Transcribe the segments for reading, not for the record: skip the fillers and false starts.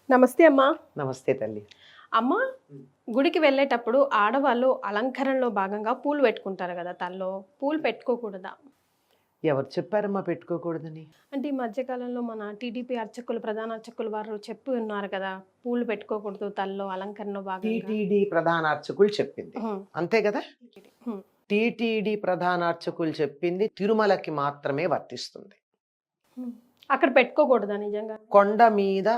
నమస్తే అమ్మా. నమస్తే తల్లి. అమ్మ, గుడికి వెళ్ళేటప్పుడు ఆడవాళ్ళు అలంకరణలో భాగంగా పూలు పెట్టుకుంటారు కదా, తల్లో పూలు పెట్టుకోకూడదా? ఎవరు చెప్పారమ్మా పెట్టుకోకూడదని? అంటే ఈ మధ్యకాలంలో మన టీడీపీ అర్చకులు, ప్రధాన అర్చకులు వారు చెప్పి ఉన్నారు కదా, పూలు పెట్టుకోకూడదు తల్లో అలంకరణలో భాగంగా. టీటీడీ ప్రధాన అర్చకులు చెప్పింది హ్మ్. అంతే కదా. హ్మ్. టీటీడీ ప్రధాన అర్చకులు చెప్పింది తిరుమలకి మాత్రమే వర్తిస్తుంది. హ్మ్. అక్కడ పెట్టుకోకూడదా నిజంగా? కొండ మీద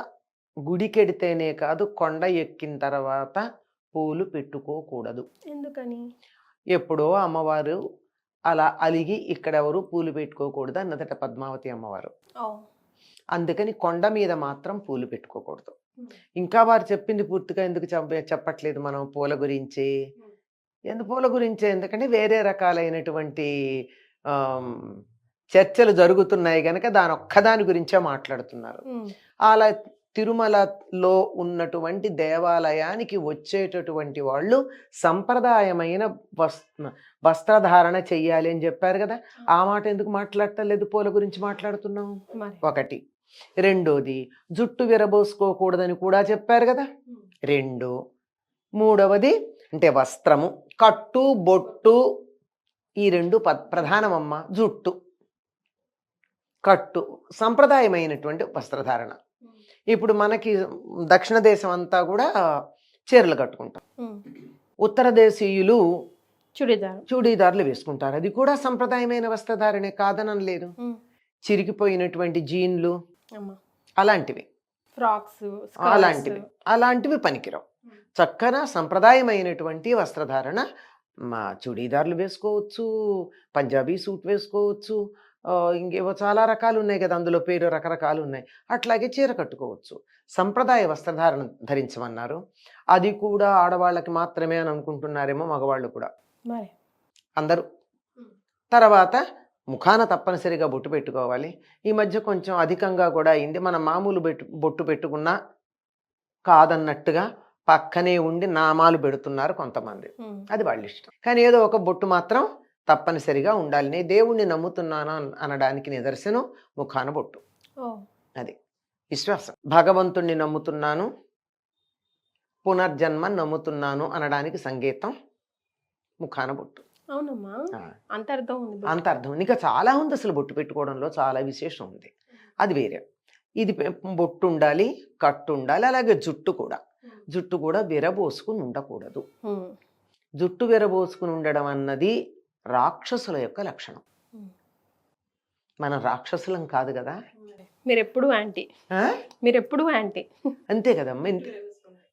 గుడికెడితేనే కాదు, కొండ ఎక్కిన తర్వాత పూలు పెట్టుకోకూడదు. ఎందుకని? ఎప్పుడో అమ్మవారు అలా అలిగి ఇక్కడెవరు పూలు పెట్టుకోకూడదు అన్నదట పద్మావతి అమ్మవారు. ఓ. అందుకని కొండ మీద మాత్రం పూలు పెట్టుకోకూడదు. హ్మ్. ఇంకా వారు చెప్పింది పూర్తిగా ఎందుకు చెప్పట్లేదు మనం పూల గురించి? పూల గురించే, ఎందుకంటే వేరే రకాలైనటువంటి ఆమ్, చర్చలు జరుగుతున్నాయి గనక దాని ఒక్కదాని గురించే మాట్లాడుతున్నారు. హ్మ్. అలా తిరుమలలో ఉన్నటువంటి దేవాలయానికి వచ్చేటటువంటి వాళ్ళు సంప్రదాయమైన వస్త్రధారణ చెయ్యాలి అని చెప్పారు కదా. ఆ మాట ఎందుకు మాట్లాడటలేదు? పూల గురించి మాట్లాడుతున్నాం మరి. ఒకటి. రెండోది, జుట్టు విరబోసుకోకూడదని కూడా చెప్పారు కదా. రెండు. మూడవది అంటే వస్త్రము, కట్టు బొట్టు, ఈ రెండు ప్రధానమమ్మ. జుట్టు, కట్టు సంప్రదాయమైనటువంటి వస్త్రధారణ. ఇప్పుడు మనకి దక్షిణ దేశం అంతా కూడా చీరలు కట్టుకుంటాం. హ్మ్. ఉత్తర దేశీయులు చుడిదార్. చూడీదార్లు వేసుకుంటారు. అది కూడా సంప్రదాయమైన వస్త్రధారణే, కాదనని లేదు. హ్మ్. చిరిగిపోయినటువంటి జీన్లు అమ్మ. అలాంటివి, ఫ్రాక్స్, అలాంటివి పనికిరావు. చక్కగా సంప్రదాయమైనటువంటి వస్త్రధారణ. మా చుడీదార్లు వేసుకోవచ్చు, పంజాబీ సూట్ వేసుకోవచ్చు, ఇంకేవో చాలా రకాలు ఉన్నాయి కదా, అందులో పేరు రకరకాలు ఉన్నాయి. అట్లాగే చీర కట్టుకోవచ్చు. సంప్రదాయ వస్త్రధారణ ధరించమన్నారు. అది కూడా ఆడవాళ్ళకి మాత్రమే అని అనుకుంటున్నారేమో మగవాళ్ళు కూడా, మరి. అందరూ. తర్వాత ముఖాన తప్పనిసరిగా బొట్టు పెట్టుకోవాలి. ఈ మధ్య కొంచెం అధికంగా కూడా అయింది. మనం మామూలు బొట్టు పెట్టుకున్నా కాదన్నట్టుగా పక్కనే ఉండి నామాలు పెడుతున్నారు కొంతమంది. అది వాళ్ళ ఇష్టం. కానీ ఏదో ఒక బొట్టు మాత్రం తప్పనిసరిగా ఉండాలి. నేను దేవుణ్ణి నమ్ముతున్నాను అనడానికి నిదర్శనం ముఖాన బొట్టు. అది విశ్వాసం. భగవంతుణ్ణి నమ్ముతున్నాను, పునర్జన్మ నమ్ముతున్నాను అనడానికి సంకేతం ముఖాన బొట్టు. అవునమ్మా, అంత అర్థం ఉంది. అంత అర్థం ఇంకా చాలా ఉంది. అసలు బొట్టు పెట్టుకోవడంలో చాలా విశేషం ఉంది. అది వేరే. ఇది బొట్టు ఉండాలి, కట్టు ఉండాలి, అలాగే జుట్టు కూడా. జుట్టు కూడా విరబోసుకుని ఉండకూడదు. జుట్టు విరబోసుకుని ఉండడం అన్నది రాక్షసుల యొక్క లక్షణం. మనం రాక్షసులం కాదు కదా. మీరెప్పుడు యాంటీ. అంతే కదమ్మా.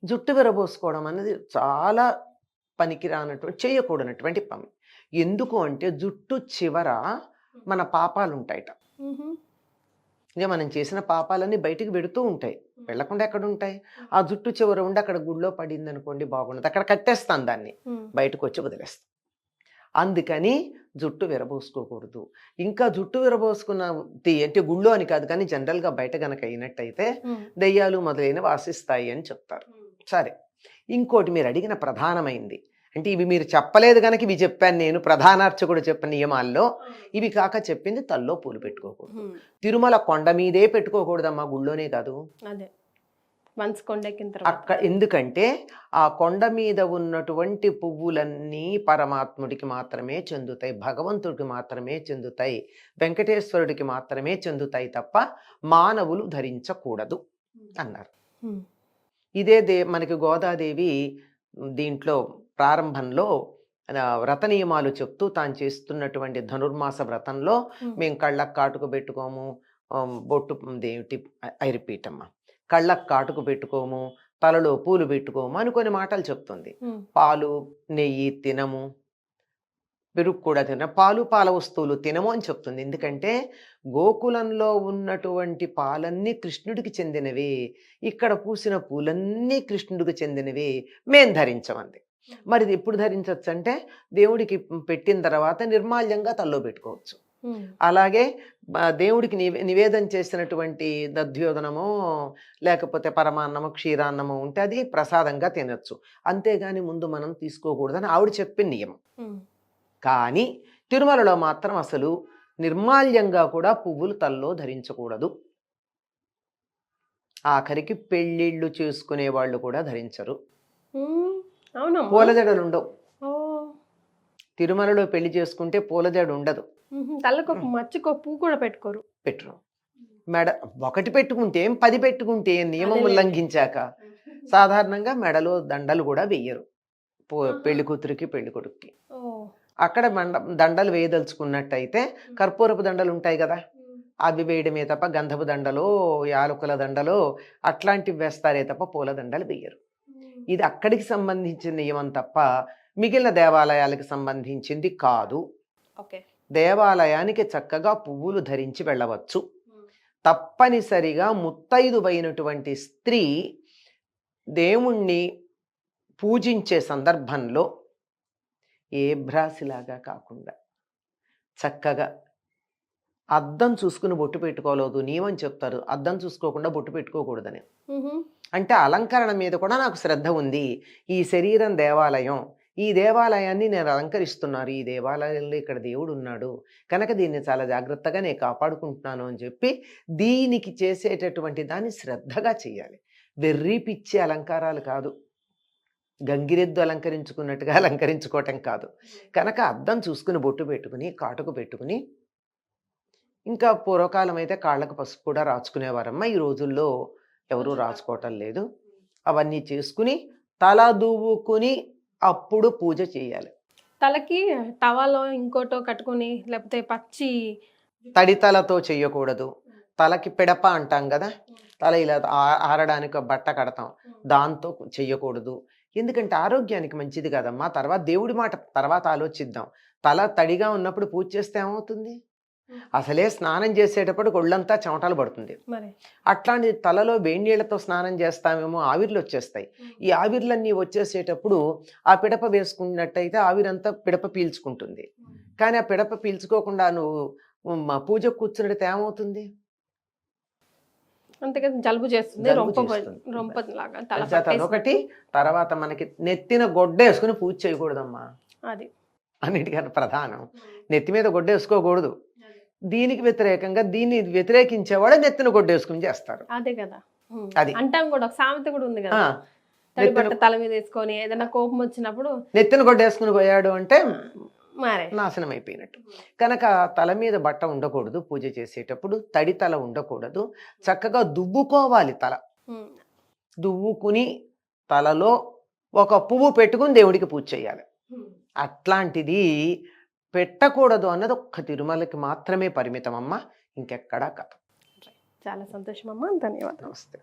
జుట్టు విరబోసుకోవడం అన్నది చాలా పనికిరానటువంటి, చేయకూడనటువంటి పని. ఎందుకు అంటే జుట్టు చివర మన పాపాలు ఉంటాయట. ఇక మనం చేసిన పాపాలన్నీ బయటికి పెడుతూ ఉంటాయి, వెళ్ళకుండా ఎక్కడ ఉంటాయి? ఆ జుట్టు చివర ఉండి అక్కడ గుళ్ళో పడింది అనుకోండి, బాగుండదు. అక్కడ కట్టేస్తాం దాన్ని, బయటకు వచ్చి వదిలేస్తాం. అందుకని జుట్టు విరబోసుకోకూడదు. ఇంకా జుట్టు విరబోసుకున్న అంటే గుళ్ళో అని కాదు, కానీ జనరల్గా బయట గనక అయినట్టయితే దెయ్యాలు మొదలైనవి వాసిస్తాయి అని చెప్తారు. సరే, ఇంకోటి మీరు అడిగిన ప్రధానమైంది అంటే, ఇవి మీరు చెప్పలేదు కనుక ఇవి చెప్పాను నేను. ప్రధానార్చకుడు చెప్పిన నియమాల్లో ఇవి కాక చెప్పింది తల్లో పూలు పెట్టుకోకూడదు. తిరుమల కొండ మీదే పెట్టుకోకూడదమ్మా, గుళ్ళోనే కాదు. ఎందుకంటే ఆ కొండ మీద ఉన్నటువంటి పువ్వులన్నీ పరమాత్ముడికి మాత్రమే చెందుతాయి, భగవంతుడికి మాత్రమే చెందుతాయి, వెంకటేశ్వరుడికి మాత్రమే చెందుతాయి తప్ప మానవులు ధరించకూడదు అన్నారు. ఇదే మనకి గోదాదేవి దీంట్లో ప్రారంభంలో వ్రత నియమాలు చెప్తూ తాను చేస్తున్నటువంటి ధనుర్మాస వ్రతంలో మేము కళ్ళకు కాటుకు పెట్టుకోము, బొట్టు దేవిటి ఐరిపీటమ్మ, కళ్ళకు కాటుకు పెట్టుకోము, తలలో పూలు పెట్టుకోము అని కొన్ని మాటలు చెప్తుంది. పాలు నెయ్యి తినము, పెరుగు కూడా పాలు పాల వస్తువులు తినము అని చెప్తుంది. ఎందుకంటే గోకులంలో ఉన్నటువంటి పాలన్నీ కృష్ణుడికి చెందినవి, ఇక్కడ పూసిన పూలన్నీ కృష్ణుడికి చెందినవి, మేం ధరించమంది. మరి ఇది ఎప్పుడు ధరించవచ్చు అంటే, దేవుడికి పెట్టిన తర్వాత నిర్మాల్యంగా తల్లో పెట్టుకోవచ్చు. అలాగే దేవుడికి నివేదన చేసినటువంటి దధ్యోదనమో లేకపోతే పరమాన్నమో క్షీరాన్నమో ఉంటే అది ప్రసాదంగా తినచ్చు. అంతేగాని ముందు మనం తీసుకోకూడదని ఆవిడ చెప్పిన నియమం. కానీ తిరుమలలో మాత్రం అసలు నిర్మాల్యంగా కూడా పువ్వులు తల్లో ధరించకూడదు. ఆఖరికి పెళ్ళిళ్ళు చేసుకునే వాళ్ళు కూడా ధరించరు. అవునమ్మా. పూలజడలు ఉండవు. ఓ. తిరుమలలో పెళ్లి చేసుకుంటే పూలజడ ఉండదు. తలకు ఒక మచ్చకు ఒక పువ్వు కూడా పెట్టుకోరు. పెట్టరు. మెడ ఒకటి పెట్టుకుంటే 10 పెట్టుకుంటే నియమం ఉల్లంఘించాక సాధారణంగా మెడలో దండలు కూడా వెయ్యరు పెళ్లి కూతురికి పెళ్లి కొడుక్కి. అక్కడ దండలు వేయదలుచుకున్నట్టయితే కర్పూరపు దండలు ఉంటాయి కదా, అవి వేయడమే తప్ప గంధపు దండలో యాలకుల దండలో అట్లాంటివి వేస్తారే తప్ప పూల దండలు వేయరు. ఇది అక్కడికి సంబంధించిన నియమం తప్ప మిగిలిన దేవాలయాలకు సంబంధించింది కాదు. దేవాలయానికి చక్కగా పువ్వులు ధరించి వెళ్ళవచ్చు. తప్పనిసరిగా ముత్తైదువైనటువంటి స్త్రీ దేవుణ్ణి పూజించే సందర్భంలో ఏ భ్రాసిలాగా కాకుండా చక్కగా అద్దం చూసుకుని బొట్టు పెట్టుకోలేదు. నియమం చెప్తారు, అద్దం చూసుకోకుండా బొట్టు పెట్టుకోకూడదని. అంటే అలంకరణ మీద కూడా నాకు శ్రద్ధ ఉంది. ఈ శరీరం దేవాలయం, ఈ దేవాలయాన్ని నేను అలంకరిస్తున్నాను, ఈ దేవాలయంలో ఇక్కడ దేవుడు ఉన్నాడు కనుక దీన్ని చాలా జాగ్రత్తగా నేను కాపాడుకుంటున్నాను అని చెప్పి దీనికి చేసేటటువంటి దాన్ని శ్రద్ధగా చేయాలి. వెర్రి పిచ్చి అలంకారాలు కాదు, గంగిరెద్దు అలంకరించుకున్నట్టుగా అలంకరించుకోవటం కాదు. కనుక అద్దం చూసుకుని బొట్టు పెట్టుకుని కాటుకు పెట్టుకుని, ఇంకా పూర్వకాలం అయితే కాళ్ళకు పసుపు కూడా రాచుకునేవారమ్మ. ఈ రోజుల్లో ఎవరూ రాచుకోవటం లేదు. అవన్నీ చేసుకుని తల దువ్వుకుని అప్పుడు పూజ చేయాలి. తలకి టవాలో ఇంకోటో కట్టుకుని లేకపోతే పచ్చి తడితలతో చెయ్యకూడదు. తలకి పిడప అంటాం కదా, తల ఇలా ఆరడానికి బట్ట కడతాం, దాంతో చెయ్యకూడదు. ఎందుకంటే ఆరోగ్యానికి మంచిది కదమ్మా. తర్వాత దేవుడి మాట తర్వాత ఆలోచిద్దాం. తల తడిగా ఉన్నప్పుడు పూజ చేస్తే ఏమవుతుంది? అసలే స్నానం చేసేటప్పుడు ఒళ్ళంతా చెమటలు పడుతుంది. అట్లాంటి తలలో వేడి నీళ్లతో స్నానం చేస్తామేమో, ఆవిర్లు వచ్చేస్తాయి. ఈ ఆవిర్లన్నీ వచ్చేసేటప్పుడు ఆ పిడప వేసుకున్నట్టయితే ఆవిరంతా పిడప పీల్చుకుంటుంది. కానీ ఆ పిడప పీల్చుకోకుండా నువ్వు పూజ కూర్చున్నట్టు ఏమవుతుంది? అంతేకాదు జలుబు చేస్తుంది. ఒకటి తర్వాత మనకి నెత్తిన గొడ్డ వేసుకుని పూజ చేయకూడదమ్మా. అది అన్నిటికన్నా ప్రధానం. నెత్తి మీద గొడ్డ వేసుకోకూడదు. దీనికి వ్యతిరేకంగా దీన్ని వ్యతిరేకించేవాడు నెత్తిన గొడ్డేసుకుని చేస్తారు. అదే కదా, అది అంటాం కూడా. ఒక సామెత కూడా ఉంది కదా, తల మీద వేసుకొని ఏదైనా కోపం వచ్చినప్పుడు నెత్తిన గొడ్డేసుకుని పోయాడు అంటే నాశనం అయిపోయినట్టు. కనుక తల మీద బట్ట ఉండకూడదు. పూజ చేసేటప్పుడు తడి తల ఉండకూడదు. చక్కగా దువ్వుకోవాలి. తల దువ్వుకుని తలలో ఒక పువ్వు పెట్టుకుని దేవుడికి పూజ చేయాలి. అట్లాంటిది పెట్టకూడదు అన్నది ఒక్క తిరుమలకి మాత్రమే పరిమితం అమ్మ, ఇంకెక్కడా కాదు. చాలా సంతోషం అమ్మ, ధన్యవాదాలు. నమస్తే.